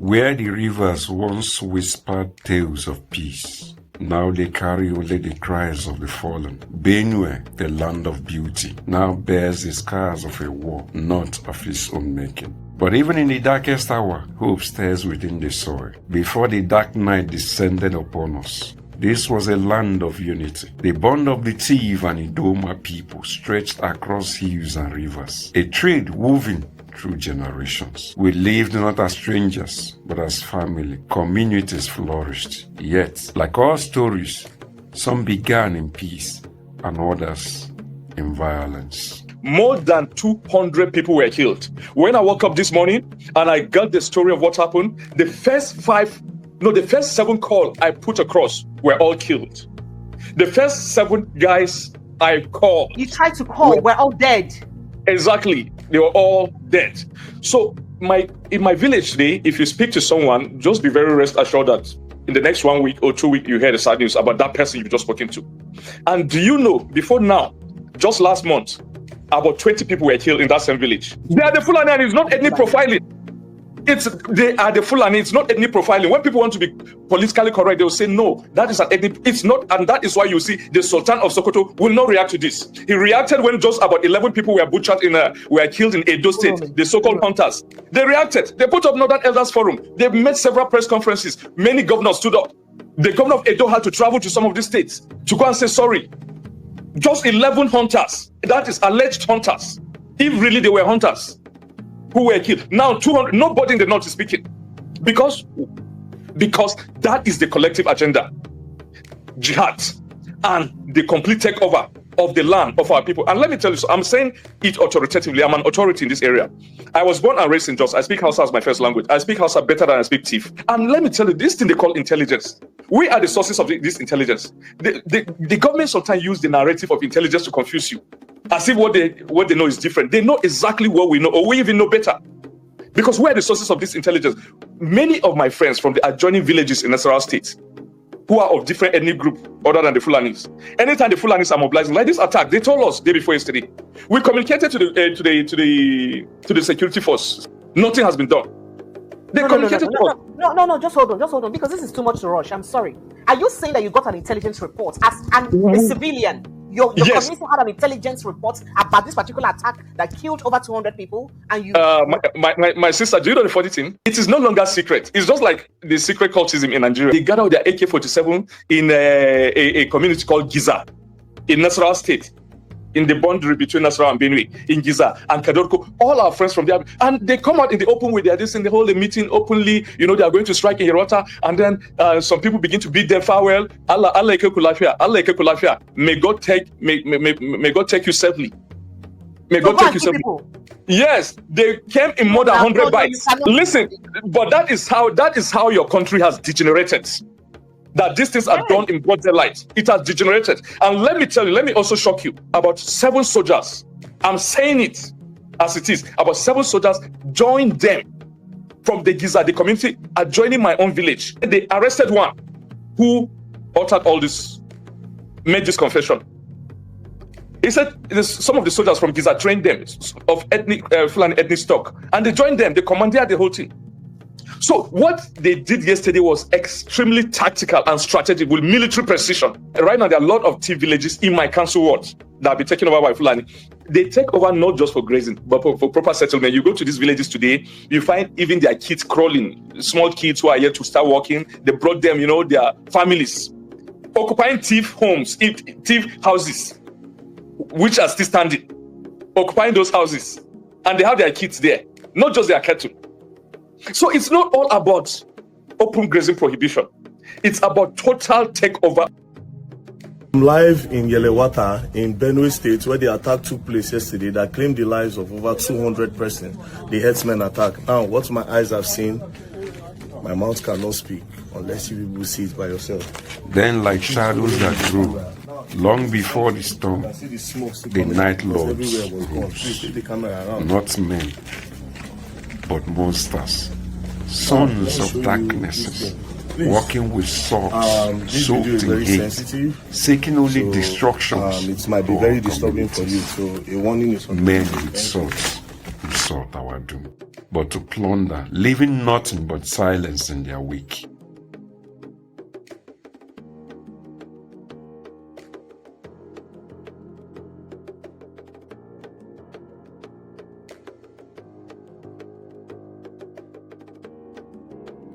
Where the rivers once whispered tales of peace, now they carry only the cries of the fallen. Benue, the land of beauty, now bears the scars of a war, not of its own making. But even in the darkest hour, hope stirs within the soil. Before the dark night descended upon us, this was a land of unity. The bond of the Tiv and Idoma people stretched across hills and rivers, a trade woven through generations. We lived not as strangers, but as family. Communities flourished. Yet, like all stories, some began in peace and others in violence. More than 200 people were killed. When I woke up this morning and I got the story of what happened, the first 7 calls I put across were all killed. The first 7 guys I called. You tried to call, we're all dead. Exactly. They were all dead. So in my village today, if you speak to someone, just be very rest assured that in the next 1 week or 2 weeks, you hear the sad news about that person you've just spoken to. And do you know, before now, just last month, about 20 people were killed in that same village. They are the Fulani, and it's not ethnic profiling. They are the Fulani, it's not ethnic profiling. When people want to be politically correct, they will say, no, that is an ethnic, it's not, and that is why you see the Sultan of Sokoto will not react to this. He reacted when just about 11 people were butchered were killed in Edo State, the so-called hunters. They reacted. They put up Northern Elders Forum. They made several press conferences. Many governors stood up. The governor of Edo had to travel to some of these states to go and say sorry. Just 11 hunters, that is alleged hunters, if really they were hunters, who were killed. Now 200, nobody in the north is speaking, because that is the collective agenda, jihad, and the complete takeover of the land of our people. And let me tell you, so I'm saying it authoritatively. I'm an authority in this area. I was born and raised in Jos. I speak Hausa as my first language. I speak Hausa better than I speak Tiv. And let me tell you, this thing they call intelligence. We are the sources of this intelligence. The government sometimes use the narrative of intelligence to confuse you, as if what they know is different. They know exactly what we know, or we even know better, because we are the sources of this intelligence. Many of my friends from the adjoining villages in Nasarawa State, who are of different ethnic group other than the Fulanis. Anytime the Fulanis are mobilizing, like this attack, they told us day before yesterday. We communicated to the security force. Nothing has been done. They communicated to us. No, just hold on, because this is too much to rush. I'm sorry. Are you saying that you got an intelligence report as a civilian? Your Yes. community had an intelligence report about this particular attack that killed over 200 people, and you. My sister, do you know the funny thing? It is no longer secret. It's just like the secret cultism in Nigeria. They gathered their AK-47 in a community called Giza in Nasarawa State, in the boundary between Nasarawa and Benue, in Giza and Kadorko. All our friends from there, and they come out in the open with their this, and they hold a meeting openly. You know, they are going to strike in Yelwha, and then some people begin to bid them farewell. Allah Kulafia. May God take you safely. May God take you safely. Yes, they came in more than 100 bikes. Listen, but that is how your country has degenerated. That these things are done in broad daylight. It has degenerated. And let me tell you, let me also shock you. About 7 soldiers, I'm saying it as it is, about 7 soldiers joined them from the Giza, the community, adjoining my own village. They arrested one who uttered all this, made this confession. He said some of the soldiers from Giza trained them of Fulani ethnic stock, and they joined them. They commandeered the whole thing. So what they did yesterday was extremely tactical and strategic with military precision. Right now, there are a lot of Tea villages in my council ward that will be taken over by Fulani. They take over not just for grazing, but for proper settlement. You go to these villages today, you find even their kids crawling, small kids who are yet to start walking. They brought them, their families, occupying thief homes, thief houses, which are still standing, occupying those houses. And they have their kids there, not just their cattle. So it's not all about open grazing prohibition. It's about total takeover. I'm live in Yelwha in Benue State, where the attack took place yesterday that claimed the lives of over 200 persons, the herdsmen attack. Now, what my eyes have seen, my mouth cannot speak unless you people see it by yourself. Then, like shadows that grew, long before the storm, the night lords rose. Not men, but monsters, sons of darknesses, walking with swords, soaked in hate, seeking only destruction. It might be very disturbing for you, so a warning is on. Men with swords who sought our doom. but to plunder, leaving nothing but silence in their wake.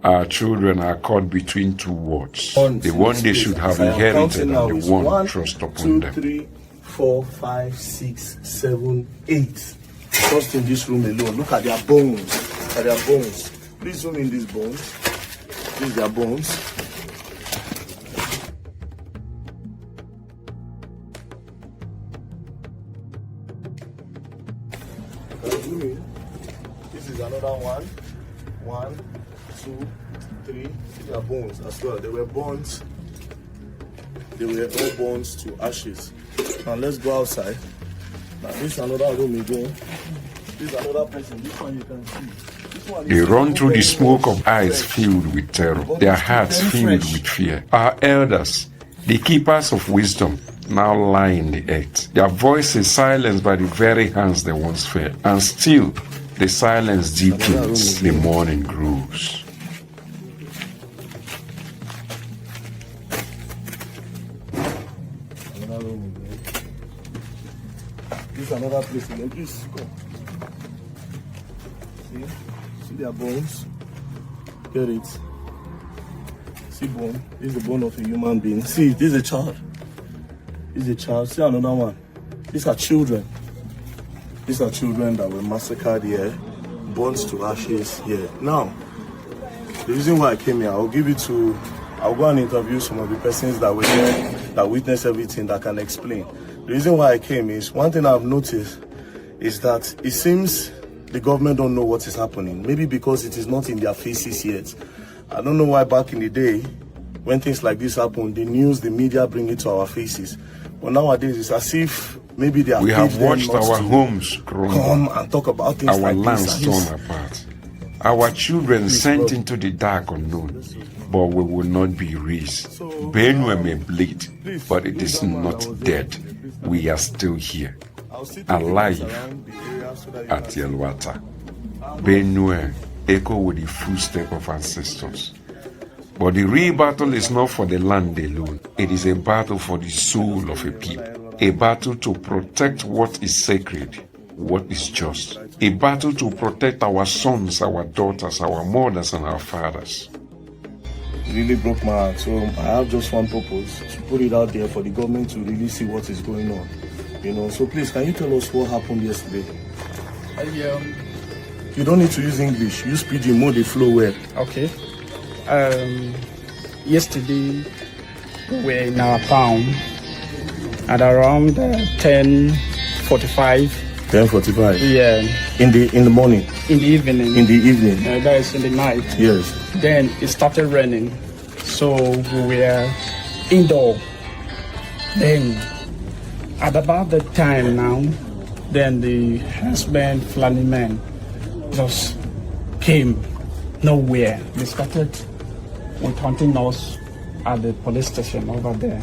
Our children are caught between two words. The one they should have inherited and the one trust upon them. 2, 3, 4, 5, 6, 7, 8. Just in this room alone. Look at their bones. Look at their bones. Please zoom in these bones. These are their bones. Zoom in. This is another one. 1, 2, 3. These are bones as well. They were bones. They were all bones to ashes. Now let's go outside. Now this is another room again. This is another person. This one you can see. They run through the smoke of eyes filled with terror, their hearts filled with fear. Our elders, the keepers of wisdom, now lie in the earth. Their voices silenced by the very hands they once fed. And still, the silence deepens, the morning grows. Another room again. This is another place again. Please go. See their bones. Get it. See bone. This is the bone of a human being. See, this is a child. This is a child. See another one. These are children. These are children that were massacred here, burnt to ashes here. Now, the reason why I came here, I'll go and interview some of the persons that were there, that witnessed everything, that can explain. The reason why I came is, one thing I've noticed is that it seems the government don't know what is happening. Maybe because it is not in their faces yet. I don't know why back in the day, when things like this happen, the news, the media bring it to our faces. But nowadays, it's as if maybe they We have watched our homes crumble, come and talk about things our like lands this. torn apart, our children sent into the dark unknown, but we will not be raised. Benue may bleed, but it is not dead. We are still here, alive at Yelwha. Benue echo with the footsteps of ancestors. But the real battle is not for the land alone. It is a battle for the soul of a people. A battle to protect what is sacred, what is just. A battle to protect our sons, our daughters, our mothers, and our fathers. It really broke my heart. So I have just one purpose, to put it out there for the government to really see what is going on. So please, can you tell us what happened yesterday? You don't need to use English. Use pidgin, more the flow well. Okay. Yesterday we were in our town at around 10:45. 10:45. Yeah. In the morning. In the evening. In the evening. That is in the night. Yes. Then it started raining, so we were indoor. Then at about the time now, then the husband Fulani men just came nowhere. They started with hunting us at the police station over there.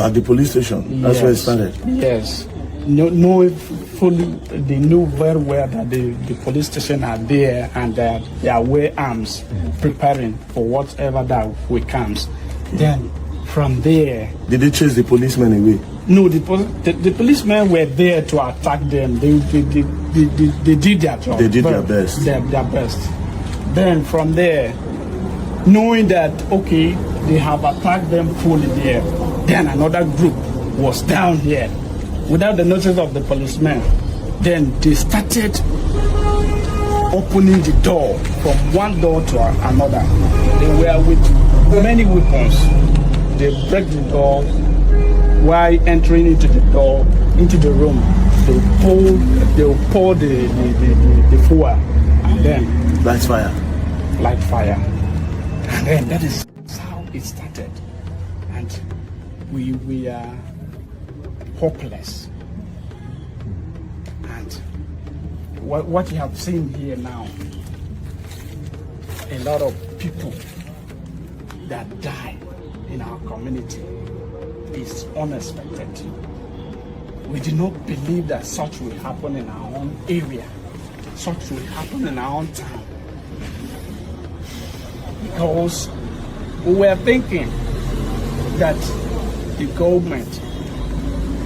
At the police station? That's where it started? Yes. They knew very well that the police station are there and that they are wearing arms, preparing for whatever that way comes. Then from there... Did they chase the policemen away? No, the policemen were there to attack them. They did their job. They did their best. Their best. Then from there, knowing that, okay, they have attacked them fully there, then another group was down here without the notice of the policemen. Then they started opening the door from one door to another. They were with many weapons. They break the door. While entering into the door, into the room, they will pour the fuel and then light fire. And then that is how it started. And we are hopeless. And what you have seen here now, a lot of people that die in our community is unexpected. We did not believe that such will happen in our own area. such will happen in our own town. Because we were thinking that the government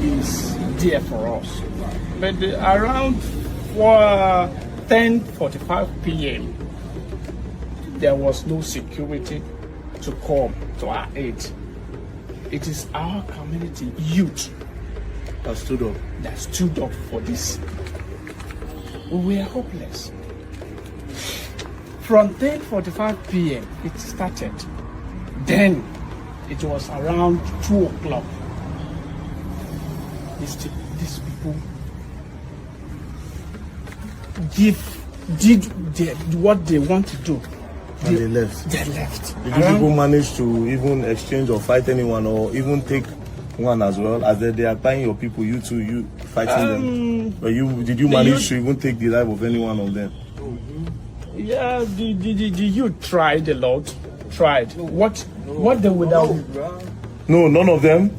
is there for us. But around 10:45 p.m., there was no security to come to our aid. It is our community youth That stood up for this. We were hopeless. From 10:45 p.m. it started. Then it was around 2 o'clock. These people did what they want to do. And they left. They left. Did you people manage to even exchange or fight anyone, or even take one as well? As they are buying your people, you fighting them? But did you manage to even take the life of any one of them? Yeah, the youth tried a lot. Tried. What they would have. No, none of them?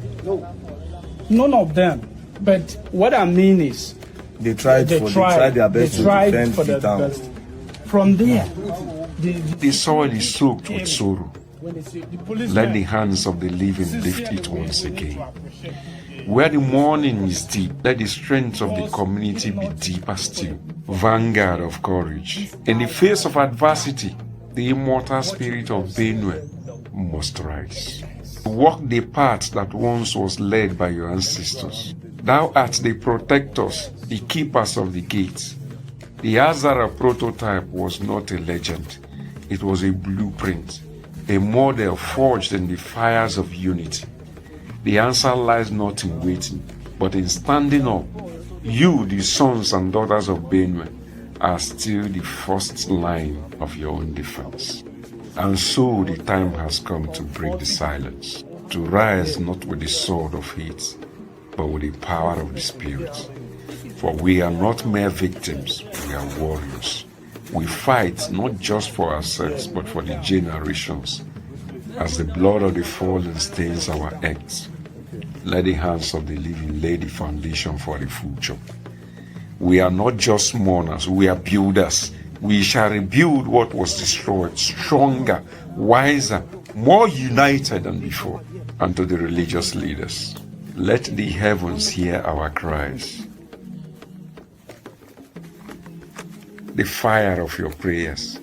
None of them. But what I mean is, They tried their best to defend the town. best. From there, The soil is soaked with sorrow. when they see the police, Let the hands of the living lift it once again. Where the mourning is deep, let the strength of the community be deeper still. Vanguard of courage. In the face of adversity, the immortal spirit of Benue must rise. Walk the path that once was led by your ancestors. Thou art the protectors, the keepers of the gates. The Azara prototype was not a legend. It was a blueprint, a model forged in the fires of unity. The answer lies not in waiting, but in standing up. You, the sons and daughters of Benue, are still the first line of your own defense. And so the time has come to break the silence, to rise not with the sword of hate, but with the power of the Spirit. For we are not mere victims, we are warriors. We fight not just for ourselves, but for the generations. As the blood of the fallen stains our acts, let the hands of the living lay the foundation for the future. We are not just mourners, we are builders. We shall rebuild what was destroyed, stronger, wiser, more united than before. And to the religious leaders, let the heavens hear our cries. The fire of your prayers.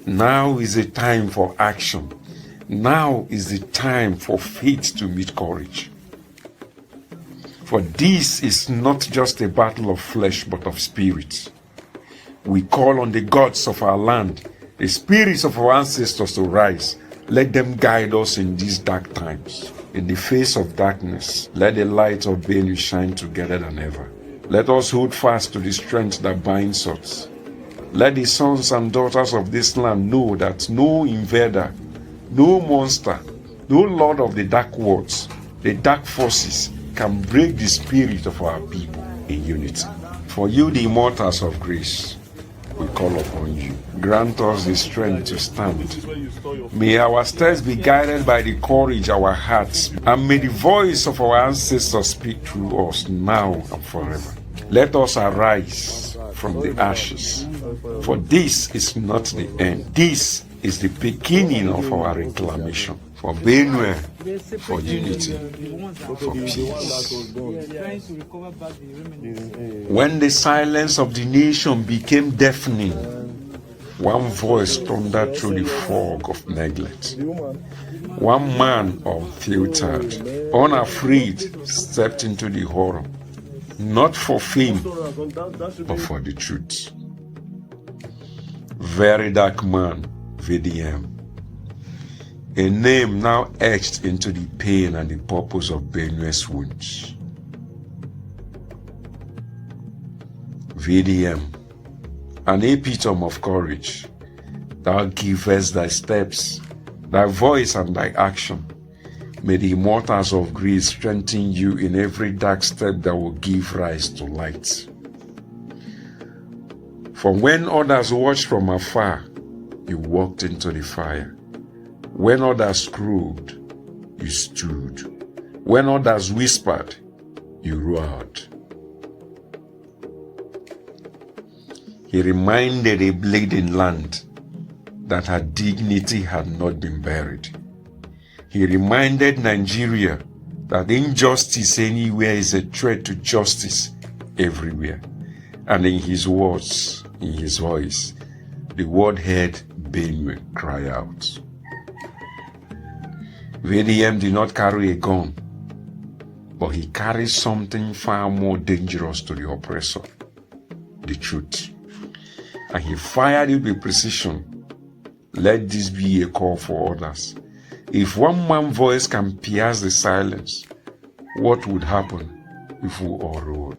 Now is the time for action. Now is the time for faith to meet courage. For this is not just a battle of flesh, but of spirits. We call on the gods of our land, the spirits of our ancestors to rise. Let them guide us in these dark times. In the face of darkness, let the light of Benue shine together than ever. Let us hold fast to the strength that binds us. Let the sons and daughters of this land know that no invader, no monster, no lord of the dark worlds, the dark forces can break the spirit of our people in unity. For you, the immortals of grace, we call upon you. Grant us the strength to stand. May our steps be guided by the courage of our hearts, and may the voice of our ancestors speak through us now and forever. Let us arise from the ashes, for this is not the end. This is the beginning of our reclamation. For Benue, for unity, for peace. When the silence of the nation became deafening, one voice thundered through the fog of neglect. One man, unfiltered, unafraid, stepped into the horror, not for fame, but for the truth. VeryDarkMan, VDM. A name now etched into the pain and the purpose of Benue's wounds. VDM, an epitome of courage. Thou givest thy steps, thy voice and thy action. May the immortals of grace strengthen you in every dark step that will give rise to light. For when others watched from afar, you walked into the fire. When others screwed, you stood. When others whispered, you roared. He reminded a bleeding land that her dignity had not been buried. He reminded Nigeria that injustice anywhere is a threat to justice everywhere. And in his words, in his voice, the world heard Benue cry out. VDM did not carry a gun, but he carried something far more dangerous to the oppressor, the truth. And he fired it with precision. Let this be a call for others. If one man's voice can pierce the silence, what would happen if we all roared?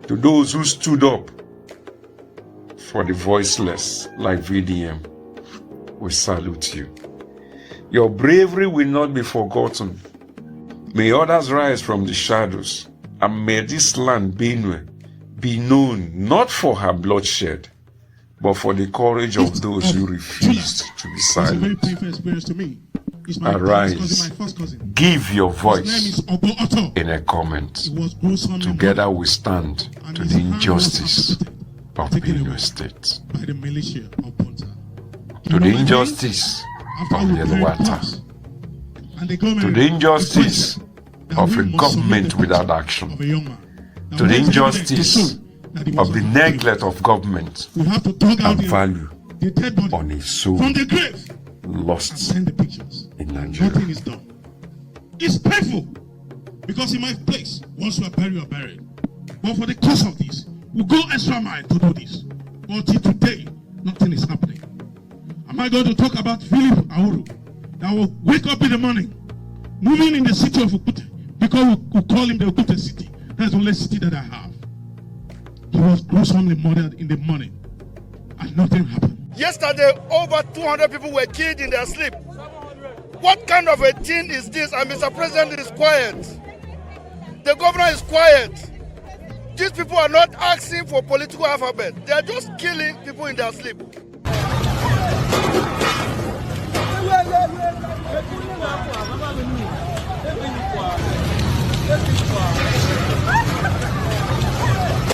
To those who stood up for the voiceless like VDM, we salute you. Your bravery will not be forgotten. May others rise from the shadows, and may this land, Benue, be known not for her bloodshed, but for the courage of those who refused to be silent. It's a very painful experience to me. Arise, give your voice in a comment. Together we stand to the injustice of Benue State, to the injustice of Yelwha, to the injustice of a government without action, to the injustice of the neglect of government and value on a soul lost in Nigeria. Nothing is done. It's painful because in my place, once you are buried, you are buried. But for the cause of this, we go extra mile to do this. But till today, nothing is happening. Am I going to talk about Philip Auru that will wake up in the morning, moving in the city of Okute, because we call him the Okute city. That's the only city that I have. He was gruesomely murdered in the morning, and nothing happened. Yesterday, over 200 people were killed in their sleep. What kind of a thing is this? And Mr. President is quiet. The governor is quiet. These people are not asking for political alphabet. They are just killing people in their sleep.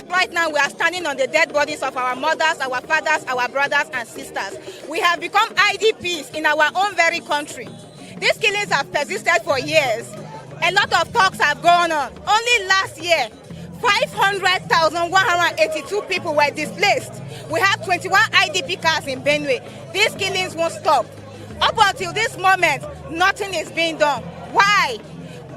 Right now, we are standing on the dead bodies of our mothers, our fathers, our brothers and sisters. We have become IDPs in our own very country. These killings have persisted for years. A lot of talks have gone on. Only last year, 500,182 people were displaced. We have 21 IDP camps in Benue. These killings won't stop. Up until this moment, nothing is being done. Why?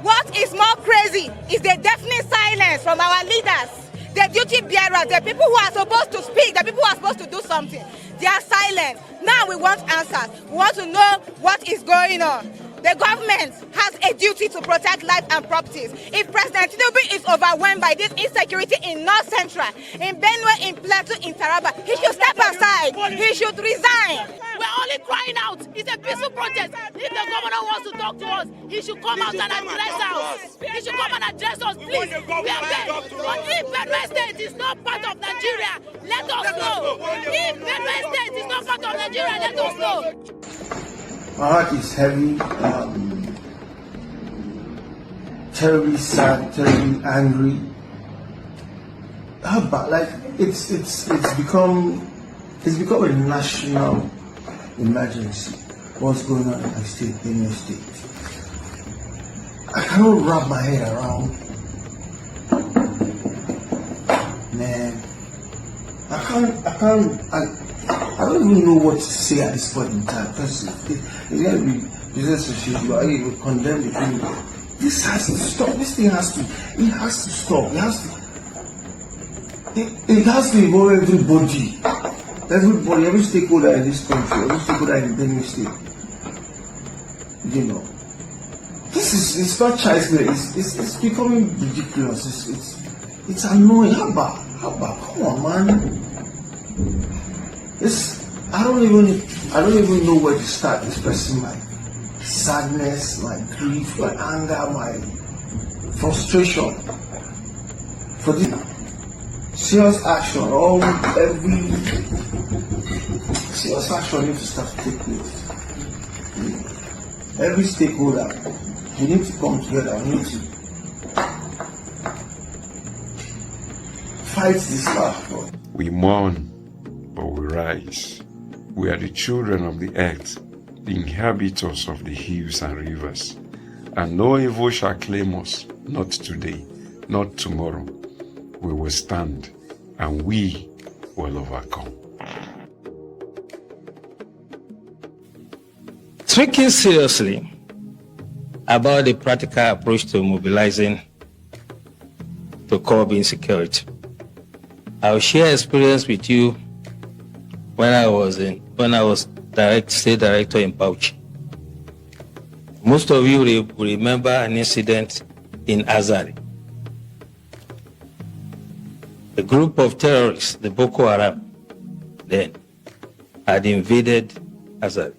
What is more crazy is the deafening silence from our leaders, the duty bearers, the people who are supposed to speak, the people who are supposed to do something. They are silent. Now we want answers. We want to know what is going on. The government has a duty to protect life and properties. If President Tinubu is overwhelmed by this insecurity in North Central, in Benue, in Plateau, in Taraba, he should step aside. He should resign. We're only crying out. It's a peaceful protest. If the governor wants to talk to us, he should come out and address us. He should come and address us, please. We are begging. But if Benue State is not part of Nigeria, let us know. If Benue State is not part of Nigeria, let us know. My heart is heavy, terribly sad, terribly angry. But like it's become a national emergency. What's going on in my state, Benue State? I cannot wrap my head around. Man, I don't even know what to say at this point in time, because it's going to be business as usual. I will condemn the thing. This has to stop. This thing has to stop. It has to involve everybody, every stakeholder in this country, every stakeholder in Benue State. You know, it's not child's play. It's becoming ridiculous. It's annoying. How about? Come on, man. I don't even know where to start expressing my sadness, my grief, my anger, my frustration for this serious action. Every serious action needs to start to take place. every stakeholder, we need to come together. We need to fight this battle. We mourn, but we rise. We are the children of the earth, the inhabitants of the hills and rivers. And no evil shall claim us, not today, not tomorrow. We will stand, and we will overcome. Speaking seriously about the practical approach to mobilizing to curb insecurity, I'll share experience with you when I was state director in Bauchi. Most of you will remember an incident in Azari. A group of terrorists, the Boko Haram, then had invaded Azari.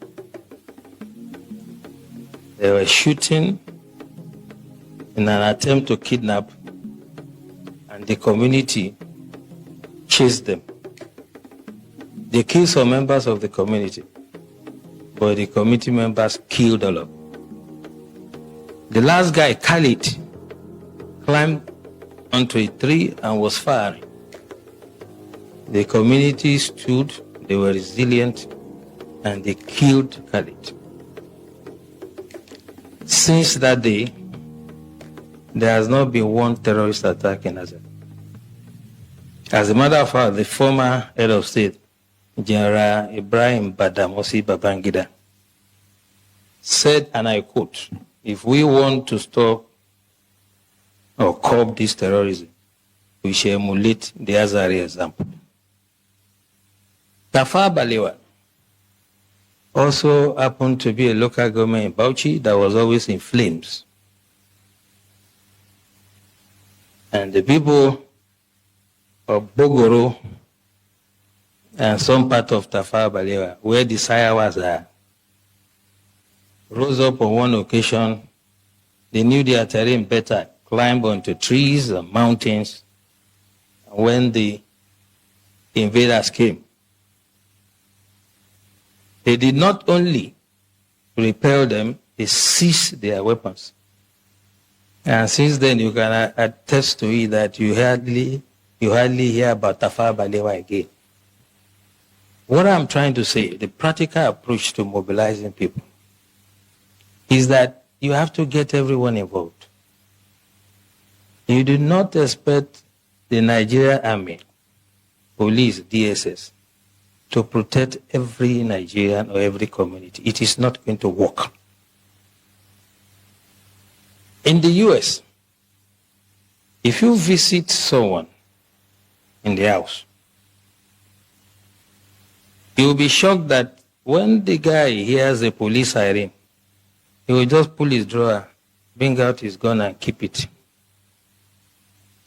They were shooting in an attempt to kidnap, and the community chased them. They killed some members of the community, but the community members killed all of them. The last guy, Khalid, climbed onto a tree and was firing. The community stood, they were resilient, and they killed Khalid. Since that day, there has not been one terrorist attack in Azari. As a matter of fact, the former head of state, General Ibrahim Badamasi Babangida, said, and I quote, "If we want to stop or curb this terrorism, we shall emulate the Azari example." Tafawa Balewa also happened to be a local government in Bauchi that was always in flames. And the people of Bogoro and some part of Tafawa Balewa, where the Sayawas are, rose up on one occasion. They knew their terrain better, climbed onto trees and mountains. And when the invaders came, they did not only repel them, they seized their weapons. And since then, you can attest to it that you hardly hear about Tafawa Balewa again. What I'm trying to say, the practical approach to mobilizing people, is that you have to get everyone involved. You do not expect the Nigerian Army, police, DSS, to protect every Nigerian or every community. It is not going to work. In the US, if you visit someone in the house, you will be shocked that when the guy hears a police siren, he will just pull his drawer, bring out his gun and keep it.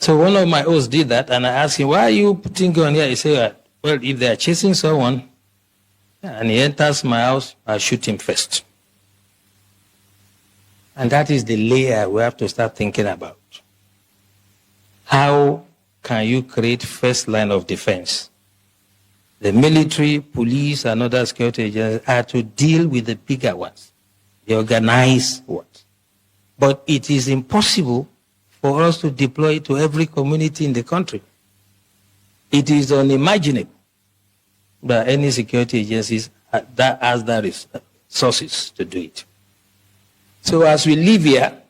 So one of my hosts did that, and I asked him, "Why are you putting gun here?" He said, "Well, if they are chasing someone and he enters my house, I'll shoot him first." And that is the layer we have to start thinking about. How can you create first line of defense? The military, police, and other security agencies are to deal with the bigger ones, the organized ones. But it is impossible for us to deploy to every community in the country. It is unimaginable that any security agencies that has the resources to do it. So as we live here,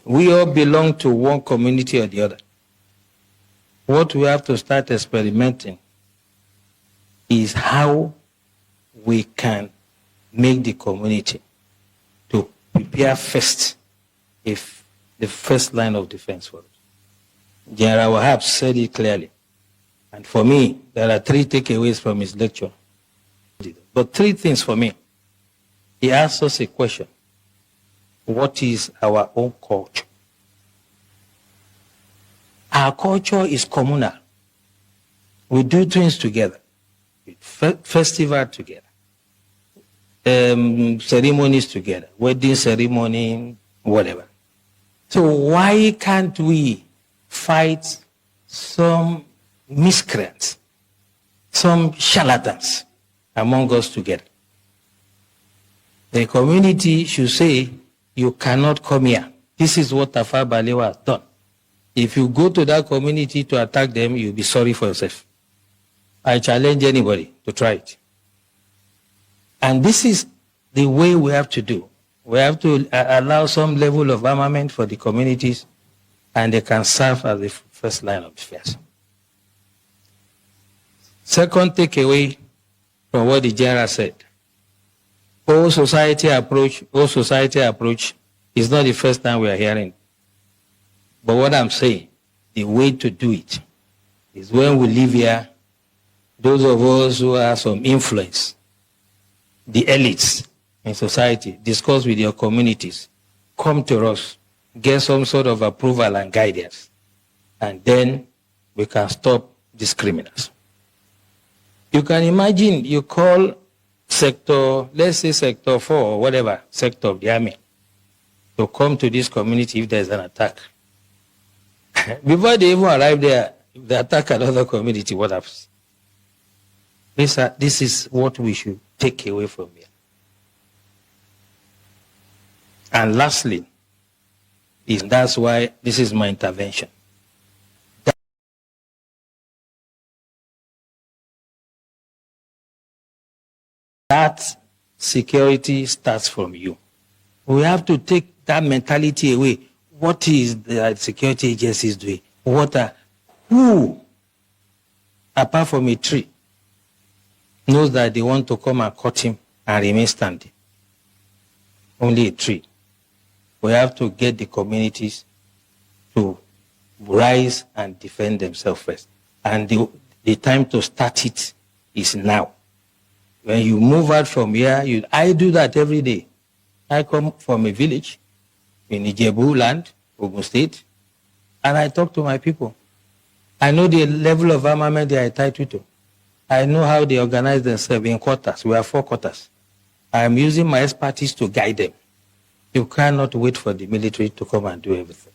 we all belong to one community or the other. What we have to start experimenting is how we can make the community to prepare first, if the first line of defense for us. General Wahab said it clearly. And for me, there are three takeaways from his lecture. But three things for me. He asked us a question. What is our own culture? Our culture is communal. We do things together. Festival together. Ceremonies together. Wedding ceremony, whatever. So why can't we fight some miscreants, some charlatans among us together? The community should say, you cannot come here. This is what Tafawa Balewa has done. If you go to that community to attack them, you'll be sorry for yourself. I challenge anybody to try it. And this is the way we have to do. We have to allow some level of armament for the communities, and they can serve as the first line of defense. Second takeaway from what the general said, whole society approach is not the first time we are hearing. But what I'm saying, the way to do it is when we live here, those of us who have some influence, the elites in society, discuss with your communities, come to us, get some sort of approval and guidance, and then we can stop these criminals. You can imagine you call sector, let's say sector 4 or whatever, sector of the army, to come to this community if there's an attack. Before they even arrive there, if they attack another community, what happens? This is what we should take away from here. And lastly, that's why this is my intervention. That security starts from you. We have to take that mentality away. What is the security agencies doing? Who, apart from a tree, knows that they want to come and cut him and remain standing? Only a tree. We have to get the communities to rise and defend themselves first. And the time to start it is now. When you move out from here, I do that every day. I come from a village in Ijebu land, Ogun State, and I talk to my people. I know the level of armament they are entitled to. I know how they organize themselves in quarters. We have 4 quarters. I am using my expertise to guide them. You cannot wait for the military to come and do everything.